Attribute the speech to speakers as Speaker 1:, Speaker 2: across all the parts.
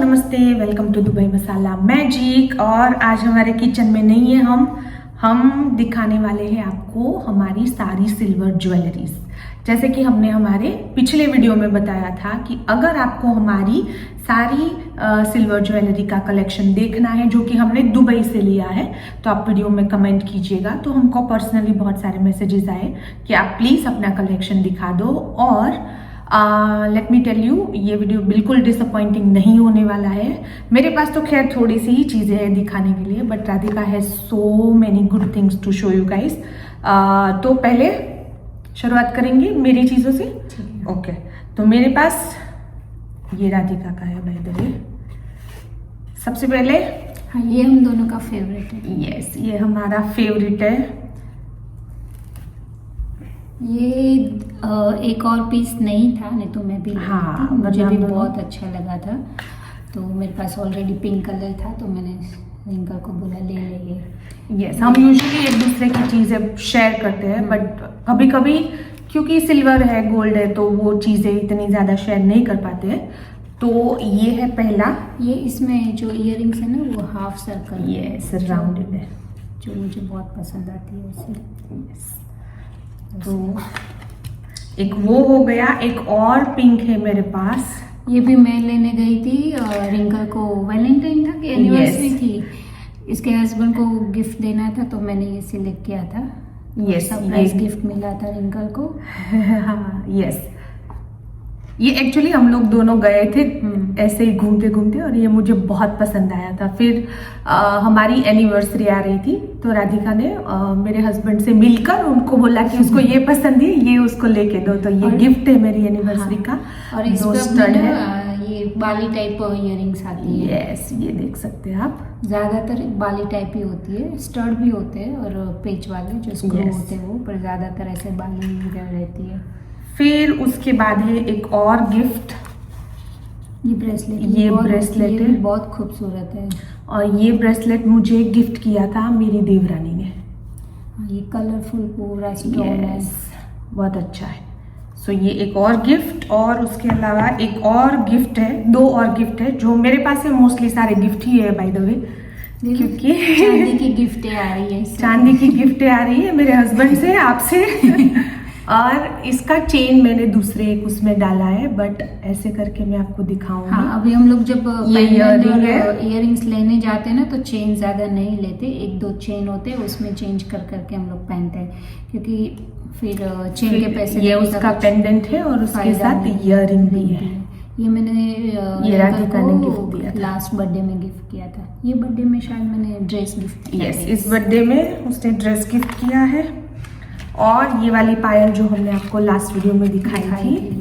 Speaker 1: नमस्ते, welcome to Dubai Masala magic. और आज हमारे किचन में नहीं है हम दिखाने वाले हैं आपको हमारी सारी सिल्वर ज्वेलरीज। जैसे कि हमने हमारे पिछले वीडियो में बताया था कि अगर आपको हमारी सारी सिल्वर ज्वेलरी का कलेक्शन देखना है जो कि हमने दुबई से लिया है तो आप वीडियो में कमेंट कीजिएगा। तो हमको पर्सनली बहुत सारे मैसेजेस आए कि आप प्लीज़ अपना कलेक्शन दिखा दो। और लेट मी टेल यू, ये वीडियो बिल्कुल डिसअपॉइंटिंग नहीं होने वाला है। मेरे पास तो खैर थोड़ी सी ही चीज़ें हैं दिखाने के लिए, but Radhika has so many good things to show you guys. तो पहले शुरुआत करेंगे मेरी चीज़ों से। ओके, तो मेरे पास ये राधिका का है बाय द वे। सबसे पहले
Speaker 2: हाँ, ये हम दोनों का फेवरेट है।
Speaker 1: यस, ये हमारा फेवरेट है।
Speaker 2: ये एक और पीस नहीं था, नहीं तो मैं भी ली थी। मुझे भी बहुत अच्छा लगा था। तो मेरे पास ऑलरेडी पिंक कलर था तो मैंने रिंकल को बोला ले ले।
Speaker 1: यस, हम यूजुअली एक दूसरे की चीज़ें शेयर करते हैं, बट कभी कभी क्योंकि सिल्वर है, गोल्ड है, तो वो चीज़ें इतनी ज़्यादा शेयर नहीं कर पाते हैं। तो ये है पहला।
Speaker 2: ये इसमें जो इयररिंग्स है ना वो हाफ सर्कल,
Speaker 1: यस, राउंडेड है,
Speaker 2: जो मुझे बहुत पसंद आती है उसे।
Speaker 1: यस, तो एक वो हो गया। एक और पिंक है मेरे पास।
Speaker 2: ये भी मैं लेने गई थी रिंकल को, वैलेंटाइन था कि एनिवर्सरी थी, इसके हस्बैंड को गिफ्ट देना था तो मैंने ये सिलेक्ट किया था।
Speaker 1: यस,
Speaker 2: सरप्राइज गिफ्ट मिला था रिंकल को।
Speaker 1: हाँ, यस, ये एक्चुअली हम लोग दोनों गए थे ऐसे ही घूमते घूमते और ये मुझे बहुत पसंद आया था। फिर हमारी एनिवर्सरी आ रही थी तो राधिका ने मेरे हस्बैंड से मिलकर उनको बोला कि उसको ये पसंद है, ये उसको लेके दो। तो ये गिफ्ट है मेरी एनिवर्सरी का।
Speaker 2: और इस पर ये बाली टाइप इयररिंग्स आती है।
Speaker 1: यस, ये देख सकते हैं आप।
Speaker 2: ज्यादातर बाली टाइप ही होती है, स्टड भी होते हैं और पेच वाले जो स्क्रू होते हैं वो, पर ज्यादातर ऐसे बाली रहती है।
Speaker 1: फिर उसके बाद है एक और गिफ्ट,
Speaker 2: ये ब्रेसलेट।
Speaker 1: ये ब्रेसलेट है,
Speaker 2: बहुत खूबसूरत है।
Speaker 1: और ये ब्रेसलेट मुझे गिफ्ट किया था मेरी देवरानी ने।
Speaker 2: ये कलरफुल पूरा स्टोन है,
Speaker 1: बहुत अच्छा है। सो ये एक और गिफ्ट। और उसके अलावा एक और गिफ्ट है, दो और गिफ्ट है जो मेरे पास है। मोस्टली सारे गिफ्ट ही है बाय द वे, क्योंकि
Speaker 2: चांदी की गिफ्टें आ रही है।
Speaker 1: चांदी की गिफ्टें आ रही है मेरे हस्बैंड से, आपसे। और इसका चेन मैंने दूसरे एक उसमें डाला है, बट ऐसे करके मैं आपको दिखाऊंगी।
Speaker 2: हाँ, अभी हम लोग जब
Speaker 1: इयररिंग्स
Speaker 2: लेने जाते हैं ना तो चेन ज्यादा नहीं लेते, एक दो चेन होते हैं उसमें चेंज कर करके हम लोग पहनते हैं, क्योंकि फिर चेन के पैसे।
Speaker 1: ये उसका पेंडेंट है और उसके साथ इयररिंग भी है।
Speaker 2: ये मैंने
Speaker 1: ये राधिका ने गिफ्ट दिया था,
Speaker 2: लास्ट बर्थडे में गिफ्ट किया था। ये बर्थडे में शायद मैंने ड्रेस गिफ्ट किया।
Speaker 1: यस, इस बर्थडे में उसने ड्रेस गिफ्ट किया है। और ये वाली पायल जो हमने आपको लास्ट वीडियो में दिखाई थी,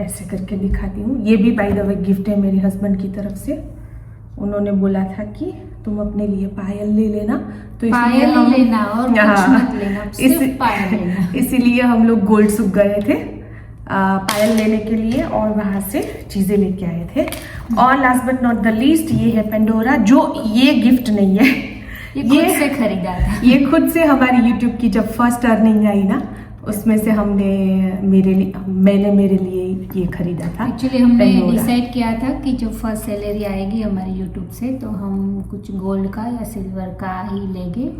Speaker 1: ऐसे करके दिखाती हूँ। ये भी बाय द वे गिफ्ट है मेरे हस्बैंड की तरफ से। उन्होंने बोला था कि तुम अपने लिए पायल ले लेना, तो
Speaker 2: पायल हम लेना और कुछ मत लेना, सिर्फ पायल लेना।
Speaker 1: इसीलिए हम लोग गोल्ड सुख गए थे पायल लेने के लिए और वहां से चीजें लेके आए थे। और last but not the least, ये है पेंडोरा, जो ये गिफ्ट नहीं है,
Speaker 2: ये खुद से खरीदा था।
Speaker 1: ये खुद से हमारी YouTube की जब फर्स्ट अर्निंग आई ना, उसमें से मैंने मेरे लिए ये खरीदा था।
Speaker 2: एक्चुअली हमने डिसाइड किया था कि जब फर्स्ट सैलरी आएगी हमारी YouTube से तो हम कुछ गोल्ड का या सिल्वर का ही लेंगे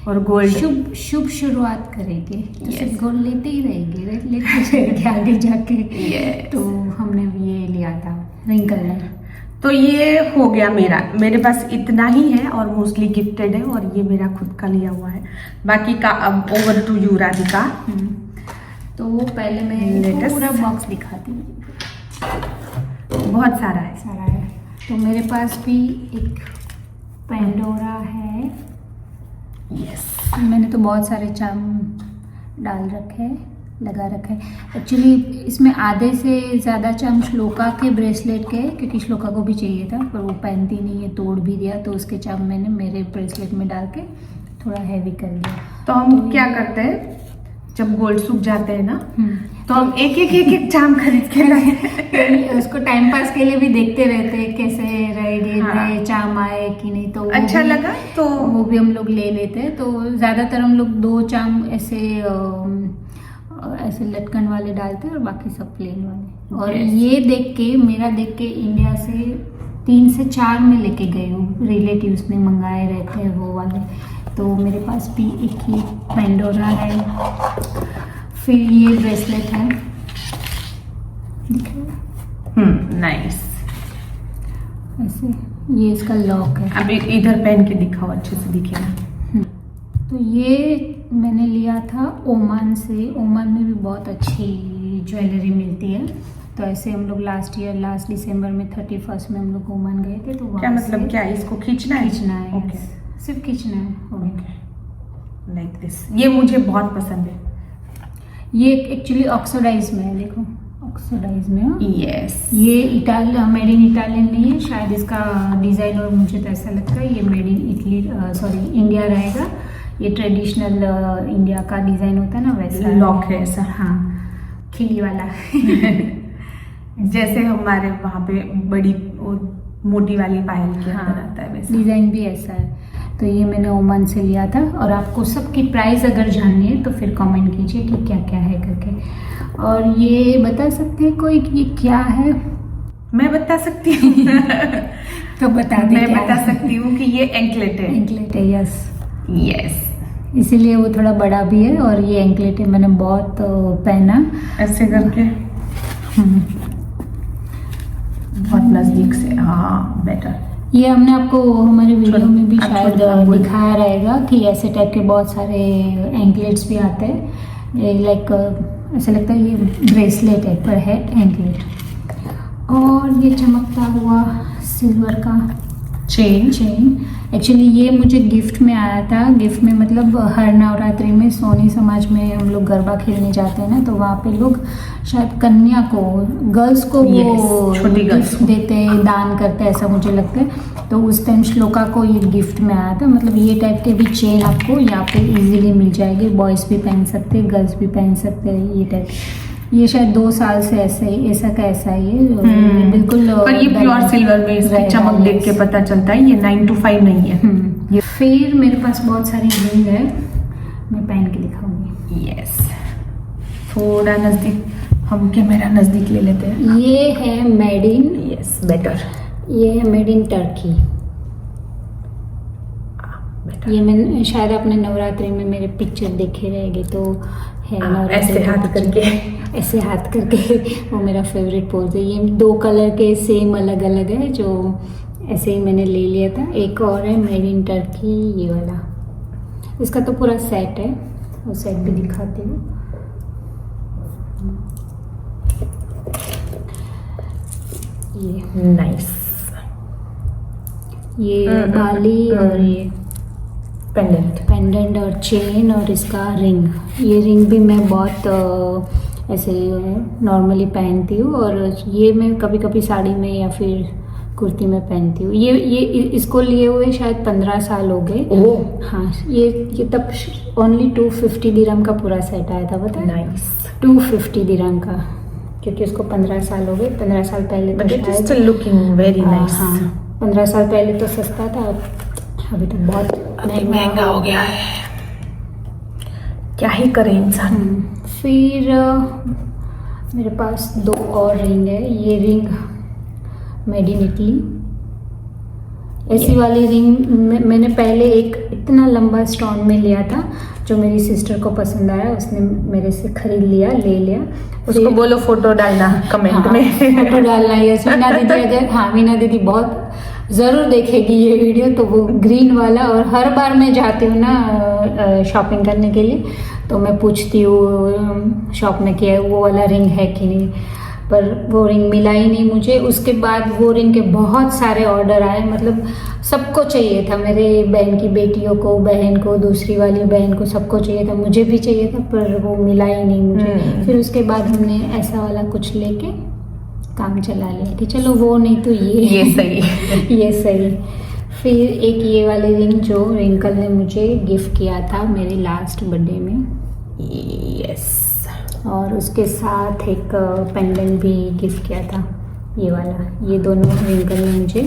Speaker 1: और गोल्ड
Speaker 2: शुभ शुरुआत करेंगे। तो सिर्फ गोल्ड लेते ही रहेंगे आगे जाके। तो हमने ये लिया था रिंकल ने।
Speaker 1: तो ये हो गया मेरे पास इतना ही है और मोस्टली गिफ्टेड है, और ये मेरा खुद का लिया हुआ है। बाकी का अब ओवर टू यू राधिका।
Speaker 2: तो पहले मैं पूरा बॉक्स दिखाती हूँ।
Speaker 1: बहुत सारा है।
Speaker 2: तो मेरे पास भी एक पेंडोरा है।
Speaker 1: यस,
Speaker 2: मैंने तो बहुत सारे चार्म डाल रखे हैं, लगा रखा है। एक्चुअली इसमें आधे से ज़्यादा चार्म श्लोका के ब्रेसलेट के, क्योंकि श्लोका को भी चाहिए था पर वो पहनती नहीं है, तोड़ भी दिया, तो उसके चार्म मैंने मेरे ब्रेसलेट में डाल के थोड़ा हैवी कर दिया।
Speaker 1: तो हम क्या करते हैं, जब गोल्ड सूख जाते हैं ना, तो हम एक चार्म खरीद के लाए।
Speaker 2: उसको टाइम पास के लिए भी देखते रहते हैं कैसे रहेंगे, नए चार्म आए कि नहीं, तो
Speaker 1: अच्छा लगा तो
Speaker 2: वो भी हम लोग ले लेते हैं। तो ज़्यादातर हम लोग दो चार्म ऐसे लटकन वाले डालते हैं और बाकी सब प्लेन वाले। और ये मेरा देख के इंडिया से 3 से 4 में लेके गई हूँ, रिलेटिव्स ने मंगाए रहते हैं वो वाले। तो मेरे पास भी एक ही पेंडोरा है। फिर ये ब्रेसलेट है, दिख रहा है?
Speaker 1: नाइस।
Speaker 2: ऐसे ये इसका लॉक है।
Speaker 1: अब इधर पहन के दिखाओ, अच्छे से दिखेगा।
Speaker 2: तो ये मैंने लिया था ओमान से। ओमान में भी बहुत अच्छी ज्वेलरी मिलती है। तो ऐसे हम लोग लास्ट दिसंबर में 31 में हम लोग ओमान गए थे। तो
Speaker 1: क्या मतलब, क्या इसको खींचना है?
Speaker 2: ओके, सिर्फ खींचना है। Okay,
Speaker 1: like this. ये मुझे बहुत पसंद है।
Speaker 2: ये एक्चुअली ऑक्सीडाइज में है, देखो ऑक्सीडाइज में है।
Speaker 1: यस।
Speaker 2: ये मेड इन इटालियन नहीं है शायद, इसका डिज़ाइन और मुझे तो ऐसा लगता है ये मेड इन इटली इंडिया रहेगा। ये ट्रेडिशनल इंडिया का डिज़ाइन होता है ना, वैसा
Speaker 1: लॉक है ऐसा।
Speaker 2: हाँ, खिली वाला।
Speaker 1: जैसे हमारे वहाँ पे बड़ी मोटी वाली पायल के
Speaker 2: हाँ,
Speaker 1: अंदर आता है वैसा।
Speaker 2: डिज़ाइन भी ऐसा है। तो ये मैंने ओमान से लिया था। और आपको सबकी प्राइस अगर जाननी है तो फिर कमेंट कीजिए कि क्या क्या है करके। और ये बता सकते हैं कोई कि ये क्या है?
Speaker 1: मैं बता सकती हूँ।
Speaker 2: तो बता दे।
Speaker 1: मैं बता सकती हूँ कि ये एंकलेट है।
Speaker 2: एंकलेट है, यस।
Speaker 1: यस,
Speaker 2: इसीलिए वो थोड़ा बड़ा भी है। और ये एंकलेट है, मैंने बहुत पहना
Speaker 1: ऐसे करके बहुत नजदीक से। हाँ, बेटर।
Speaker 2: ये हमने आपको हमारे वीडियो में भी
Speaker 1: आप
Speaker 2: शायद
Speaker 1: छोड़
Speaker 2: दिखाया रहेगा कि ऐसे टाइप के बहुत सारे एंकलेट्स भी आते हैं। लाइक ऐसा लगता है ये ब्रेसलेट है पर है एंकलेट। और ये चमकता हुआ सिल्वर का चेन। एक्चुअली ये मुझे गिफ्ट में आया था। गिफ्ट में मतलब हर नवरात्रि में सोनी समाज में हम लोग गरबा खेलने जाते हैं ना, तो वहाँ पे लोग शायद कन्या को, गर्ल्स को वो
Speaker 1: छोटी गर्ल्स
Speaker 2: गिफ्ट देते हैं, दान करते हैं, ऐसा मुझे लगता है। तो उस टाइम श्लोका को ये गिफ्ट में आया था। मतलब ये टाइप के भी चेन आपको यहाँ पे इजीली मिल जाएगी। बॉयज़ भी पहन सकते हैं, गर्ल्स भी पहन सकते हैं ये टाइप। ये शायद 2 साल से ऐसा का ऐसा है ये बिल्कुल।
Speaker 1: पर ये प्योर सिल्वर में इसकी चमक देख के पता चलता है ये 9 to 5 नहीं है।
Speaker 2: ये फिर मेरे पास बहुत सारी रिंग है, मैं पहन के दिखाऊंगी।
Speaker 1: यस, थोड़ा नजदीक, हम कैमरा नजदीक ले लेते हैं।
Speaker 2: ये है मेड इन,
Speaker 1: यस, बेटर।
Speaker 2: ये है मेड इन टर्की। ये मैंने शायद आपने नवरात्रि में मेरे पिक्चर देखे रहेंगे तो है।
Speaker 1: ऐसे हाथ करके,
Speaker 2: ऐसे हाथ करके वो मेरा फेवरेट पोज है। ये 2 कलर के सेम अलग अलग है, जो ऐसे ही मैंने ले लिया था। एक और है मेड इन टर्की, ये वाला। इसका तो पूरा सेट है, वो सेट भी दिखाती हूँ।
Speaker 1: ये नाइस।
Speaker 2: ये बाली और ये पेंडेंट और चेन और इसका रिंग। ये रिंग भी मैं बहुत ऐसे नॉर्मली पहनती हूँ। और ये मैं कभी कभी साड़ी में या फिर कुर्ती में पहनती हूँ। ये इसको लिए हुए शायद 15 साल हो गए। हाँ, ये तब ओनली 250 दिरहम का पूरा सेट आया था, पता है?
Speaker 1: नाइस।
Speaker 2: 250 दिरहम का, क्योंकि उसको 15 साल हो गए। 15 साल पहले तो शायद
Speaker 1: स्टिल लुकिंग वेरी नाइस।
Speaker 2: हाँ, 15 साल पहले तो सस्ता था, अभी तो बहुत
Speaker 1: महंगा हो गया है। क्या ही करे इंसान।
Speaker 2: फिर मेरे पास 2 और रिंग है। ये रिंग मेड इन इटली। ऐसी वाली रिंग मैंने पहले एक इतना लंबा स्टोन में लिया था, जो मेरी सिस्टर को पसंद आया, उसने मेरे से खरीद लिया, ले लिया।
Speaker 1: उसको बोलो फोटो डालना कमेंट में।
Speaker 2: फोटो डालना है मीना दीदी, अगर हाँ मीना दीदी बहुत ज़रूर देखेगी ये वीडियो। तो वो ग्रीन वाला, और हर बार मैं जाती हूँ ना शॉपिंग करने के लिए, तो मैं पूछती हूँ शॉप में कि वो वाला रिंग है कि नहीं, पर वो रिंग मिला ही नहीं मुझे। उसके बाद वो रिंग के बहुत सारे ऑर्डर आए, मतलब सबको चाहिए था, मेरे बहन की बेटियों को, बहन को, दूसरी वाली बहन को, सबको चाहिए था, मुझे भी चाहिए था, पर वो मिला ही नहीं मुझे। फिर उसके बाद हमने ऐसा वाला कुछ लेके काम चला लिया कि चलो वो नहीं तो ये सही। ये सही। फिर एक ये वाली रिंग जो रिंकल ने मुझे गिफ्ट किया था मेरे लास्ट बर्थडे में।
Speaker 1: यस।
Speaker 2: और उसके साथ एक पेंडेंट भी गिफ्ट किया था, ये वाला। ये दोनों रिंकल ने मुझे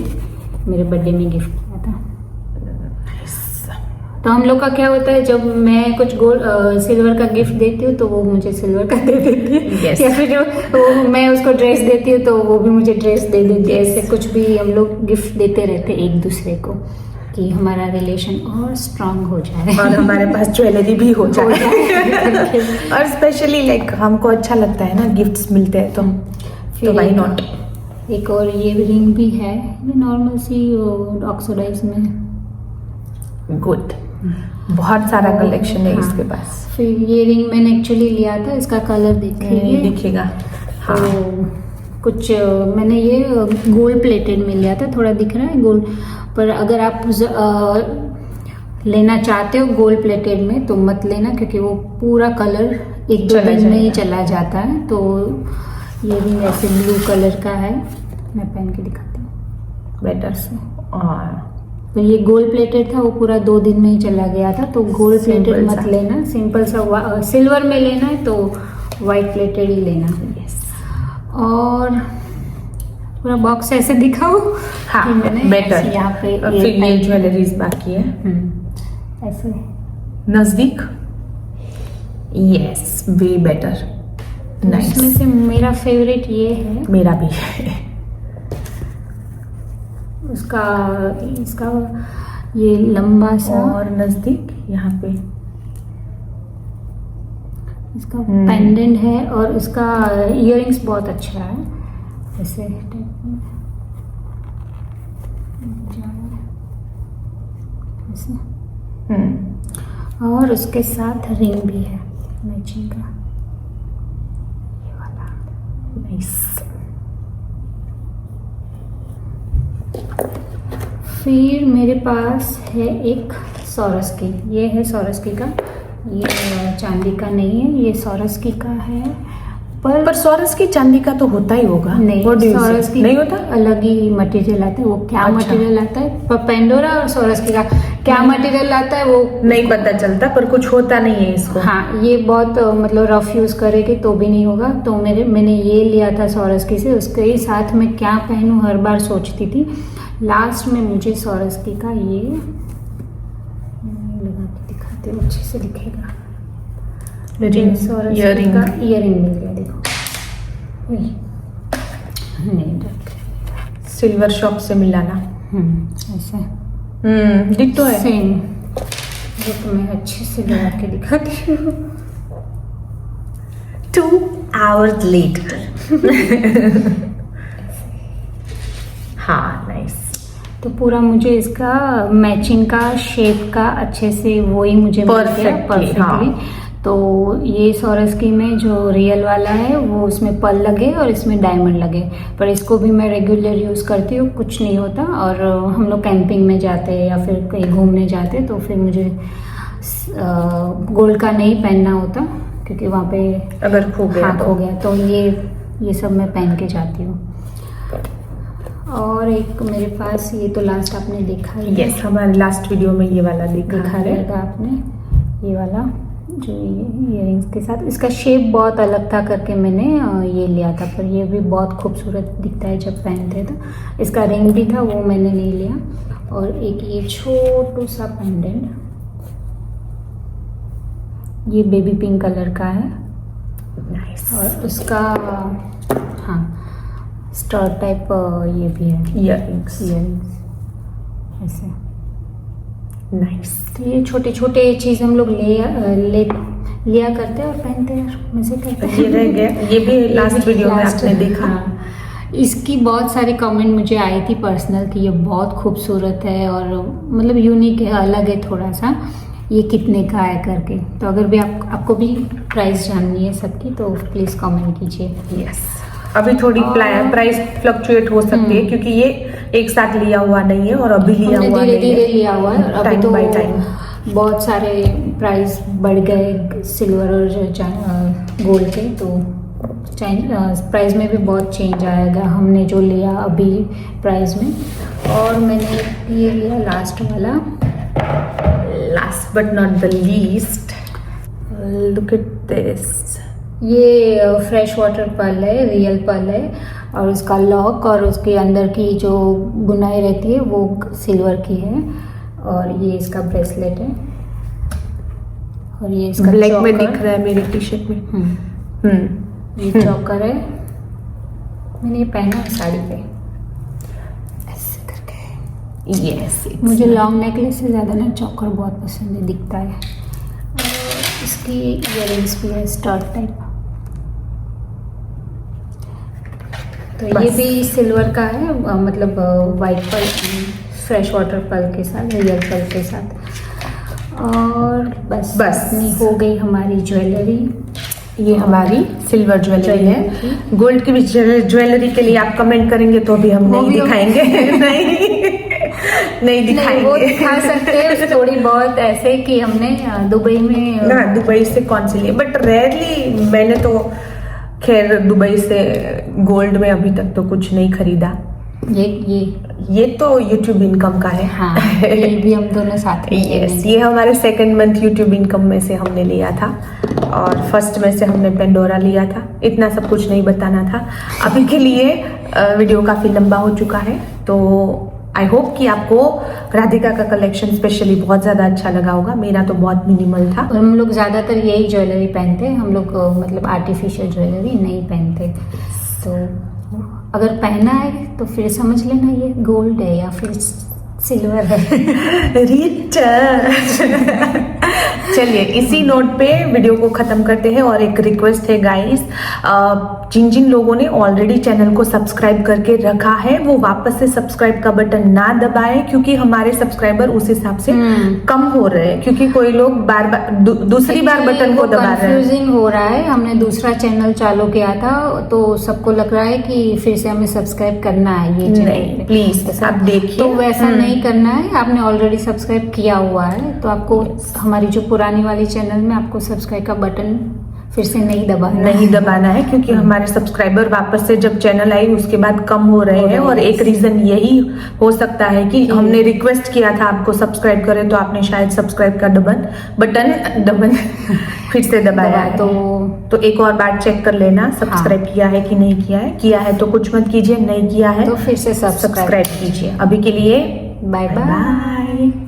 Speaker 2: मेरे बर्थडे में गिफ्ट किया था। तो हम लोग का क्या होता है, जब मैं कुछ गोल्ड सिल्वर का गिफ्ट देती हूँ तो वो मुझे सिल्वर का दे देती है।
Speaker 1: Yes.
Speaker 2: या फिर जो मैं उसको ड्रेस देती हूँ तो वो भी मुझे ड्रेस दे देती है। ऐसे कुछ भी हम लोग गिफ्ट देते रहते हैं एक दूसरे को, कि हमारा रिलेशन और स्ट्रांग हो जाए
Speaker 1: और हमारे पास ज्वेलरी भी हो जाए। और स्पेशली लाइक हमको अच्छा लगता है ना, गिफ्ट्स मिलते हैं तो व्हाई नॉट।
Speaker 2: एक और ये रिंग भी है, ये नॉर्मल सी ऑक्सीडाइज में।
Speaker 1: गुड, बहुत सारा कलेक्शन है
Speaker 2: हाँ।
Speaker 1: इसके पास।
Speaker 2: फिर ये रिंग मैंने एक्चुअली लिया था, इसका कलर देखिए
Speaker 1: दिखेगा। हाँ,
Speaker 2: तो कुछ मैंने ये गोल्ड प्लेटेड में लिया था, थोड़ा दिख रहा है गोल्ड, पर अगर आप लेना चाहते हो गोल्ड प्लेटेड में तो मत लेना, क्योंकि वो पूरा कलर एक दो दिन में ही चला जाता है। तो ये भी ऐसे ब्लू कलर का है, मैं पहन के दिखाती हूँ
Speaker 1: बेटर से। और
Speaker 2: तो ये गोल्ड प्लेटेड था, वो पूरा 2 दिन में ही चला गया था। तो गोल्ड प्लेटेड मत लेना, सिंपल सा सिल्वर में लेना है तो वाइट प्लेटेड ही लेना। और पूरा बॉक्स ऐसे दिखाओ।
Speaker 1: हाँ,
Speaker 2: कि मैंने
Speaker 1: बेटर।
Speaker 2: यहाँ पे
Speaker 1: फिर ये ज्वेलरीज बाकी है
Speaker 2: ऐसे
Speaker 1: नजदीक। Yes, way better. नाइस।
Speaker 2: इसमें से मेरा फेवरेट ये है,
Speaker 1: मेरा भी है।
Speaker 2: इसका ये लंबा सा
Speaker 1: और नजदीक यहाँ पे
Speaker 2: इसका पेंडेंट है, और इसका इयररिंग्स बहुत अच्छा है, ऐसे टाइप में ऐसे। और उसके साथ रिंग भी है मैचिंग का, ये वाला।
Speaker 1: नाइस।
Speaker 2: फिर मेरे पास है एक सॉरस्की, ये है सॉरस्की का, ये चांदी का नहीं है, ये सॉरस्की का है। पर
Speaker 1: सॉरस्की चांदी का तो होता ही होगा।
Speaker 2: नहीं, सॉरस्की
Speaker 1: नहीं होता,
Speaker 2: अलग ही मटेरियल आता है। वो क्या मटेरियल आता है, पर पेंडोरा और सॉरस्की का क्या मटेरियल आता है वो
Speaker 1: नहीं पता चलता, पर कुछ होता नहीं है इसको।
Speaker 2: हाँ, ये बहुत मतलब रफ यूज करेगी तो भी नहीं होगा। तो मैंने ये लिया था सॉरस्की से, उसके ही साथ में क्या पहनूं हर बार सोचती थी। लास्ट में मुझे सॉरस्की का ये लगा के दिखाती हूँ, अच्छे से दिखेगा। सॉरस्की का इयररिंग मिल गया, देखो। नहीं रख,
Speaker 1: सिल्वर शॉप से मिलाना।
Speaker 2: ऐसे
Speaker 1: दिख तो है
Speaker 2: सेम। तो मैं अच्छे से लगा के दिखाती हूँ।
Speaker 1: 2 hours later। हाँ, नाइस।
Speaker 2: तो पूरा मुझे इसका मैचिंग का शेप का अच्छे से वही मुझे
Speaker 1: परफेक्टली। हाँ।
Speaker 2: तो ये सॉरस्की में जो रियल वाला है वो उसमें पर्ल लगे और इसमें डायमंड लगे, पर इसको भी मैं रेगुलर यूज़ करती हूँ, कुछ नहीं होता। और हम लोग कैंपिंग में जाते हैं या फिर कहीं घूमने जाते तो फिर मुझे गोल्ड का नहीं पहनना होता, क्योंकि वहाँ पे
Speaker 1: अगर खो गया
Speaker 2: तो ये सब मैं पहन के जाती हूँ। और एक मेरे पास ये तो लास्ट आपने देखा ही।
Speaker 1: यस, हमारे लास्ट वीडियो में ये वाला दिखा
Speaker 2: रहेगा आपने, ये वाला जो ये इयररिंग्स के साथ। इसका शेप बहुत अलग था करके मैंने ये लिया था, पर ये भी बहुत खूबसूरत दिखता है जब पहनते तो। इसका रिंग भी था, वो मैंने नहीं लिया। और एक ये छोटू सा पेंडेंट, ये बेबी पिंक कलर का है।
Speaker 1: नाइस।
Speaker 2: और उसका हाँ स्टार टाइप ये भी है,
Speaker 1: इयररिंग्स
Speaker 2: ऐसे।
Speaker 1: नाइस।
Speaker 2: तो ये छोटे छोटे चीज़ हम लोग लिया करते हैं और पहनते हैं, मजे करते हैं।
Speaker 1: ये रह गया, ये भी लास्ट वीडियो में आपने देखा।
Speaker 2: हाँ, इसकी बहुत सारे कमेंट मुझे आई थी पर्सनल कि ये बहुत खूबसूरत है और मतलब यूनिक है, अलग है थोड़ा सा, ये कितने का है करके। तो अगर भी आपको भी प्राइस जाननी है सबकी तो प्लीज़ कमेंट कीजिए।
Speaker 1: यस, अभी थोड़ी प्राइस फ्लक्चुएट हो सकती है क्योंकि ये एक साथ लिया हुआ नहीं है और अभी लिया हुआ नहीं है,
Speaker 2: धीरे लिया हुआ है। और अभी
Speaker 1: टाइम
Speaker 2: तो
Speaker 1: बाय टाइम
Speaker 2: बहुत सारे प्राइस बढ़ गए सिल्वर और गोल्ड के, तो प्राइस में भी बहुत चेंज आएगा हमने जो लिया अभी प्राइस में। और मैंने ये लिया लास्ट वाला,
Speaker 1: last but not the least, look at this.
Speaker 2: ये फ्रेश वाटर पर्ल है, रियल पर्ल है, और उसका लॉक और उसके अंदर की जो बुनाई रहती है वो सिल्वर की है। और ये इसका ब्रेसलेट है। और ये इसका
Speaker 1: ब्लैक में
Speaker 2: चोकर।
Speaker 1: दिख रहा है मेरी टी शर्ट में।
Speaker 2: ये चोकर है, मैंने ये पहना है साड़ी पे ऐसे करके।
Speaker 1: यस,
Speaker 2: मुझे लॉन्ग नेकलेस से ज़्यादा ना चोकर बहुत पसंद है, दिखता है। और इसकी इयरिंग्स भी है स्टड टाइप। तो ये
Speaker 1: बस।
Speaker 2: भी सिल्वर का है, मतलब white pearl, fresh water pearl के साथ, रियल पर्ल के साथ। और बस इतनी हो गई हमारी ज्वेलरी।
Speaker 1: ये हमारी सिल्वर ज्वेलरी है।
Speaker 2: ज्वेलरी।
Speaker 1: गोल्ड की भी ज्वेलरी के लिए आप कमेंट करेंगे तो भी हम
Speaker 2: वो
Speaker 1: नहीं
Speaker 2: भी हम-
Speaker 1: दिखाएंगे। नहीं
Speaker 2: नहीं, वो
Speaker 1: दिखाएंगे।
Speaker 2: दिखा सकते हैं थोड़ी बहुत, ऐसे कि हमने दुबई में
Speaker 1: ना दुबई से कौन सी लिए, बट रेयरली मैंने तो खैर दुबई से गोल्ड में अभी तक तो कुछ नहीं खरीदा।
Speaker 2: ये
Speaker 1: तो YouTube इनकम का है।
Speaker 2: हाँ, ये भी हम दोनों साथ में
Speaker 1: यस, ये हमारे सेकंड मंथ YouTube इनकम में से हमने लिया था और फर्स्ट में से हमने पेंडोरा लिया था। इतना सब कुछ नहीं बताना था अभी के लिए। वीडियो काफी लंबा हो चुका है, तो आई होप कि आपको राधिका का कलेक्शन स्पेशली बहुत ज्यादा अच्छा लगा होगा। मेरा तो बहुत मिनिमल था।
Speaker 2: और हम लोग ज्यादातर यही ज्वेलरी पहनते हैं, हम लोग मतलब आर्टिफिशियल ज्वेलरी नहीं पहनते। तो अगर पहना है तो फिर समझ लेना ये गोल्ड है या फिर सिल्वर है।
Speaker 1: रिच। चलिए इसी नोट पे वीडियो को खत्म करते हैं। और एक रिक्वेस्ट है गाइस, जिन जिन लोगों ने ऑलरेडी चैनल को सब्सक्राइब करके रखा है वो वापस से सब्सक्राइब का बटन ना दबाएं, क्योंकि हमारे सब्सक्राइबर उस हिसाब से कम हो रहे हैं, क्योंकि कोई लोग बार बार दूसरी बार बटन को दबा रहे हैं।
Speaker 2: कंफ्यूजिंग हो रहा है। हमने दूसरा चैनल चालू किया था तो सबको लग रहा है कि फिर से हमें सब्सक्राइब करना है ये चैनल
Speaker 1: नहीं,
Speaker 2: पे।
Speaker 1: प्लीज आप देखिए।
Speaker 2: तो वैसा नहीं करना है, आपने ऑलरेडी सब्सक्राइब किया हुआ है तो आपको हमारी जो पुरानी वाली चैनल में आपको सब्सक्राइब का बटन फिर से नहीं दबाना
Speaker 1: है, क्योंकि हमारे सब्सक्राइबर वापस से जब चैनल आई उसके बाद कम हो रहे हैं। और एक रीजन यही हो सकता है कि हमने रिक्वेस्ट किया था आपको सब्सक्राइब करें तो आपने शायद सब्सक्राइब का बटन फिर से दबाया है। तो एक और बार चेक कर लेना सब्सक्राइब किया है कि नहीं किया है। किया है तो कुछ मत कीजिए, नहीं किया है
Speaker 2: तो फिर से सब्सक्राइब
Speaker 1: कीजिए। अभी के लिए
Speaker 2: बाय बाय।
Speaker 1: बाय।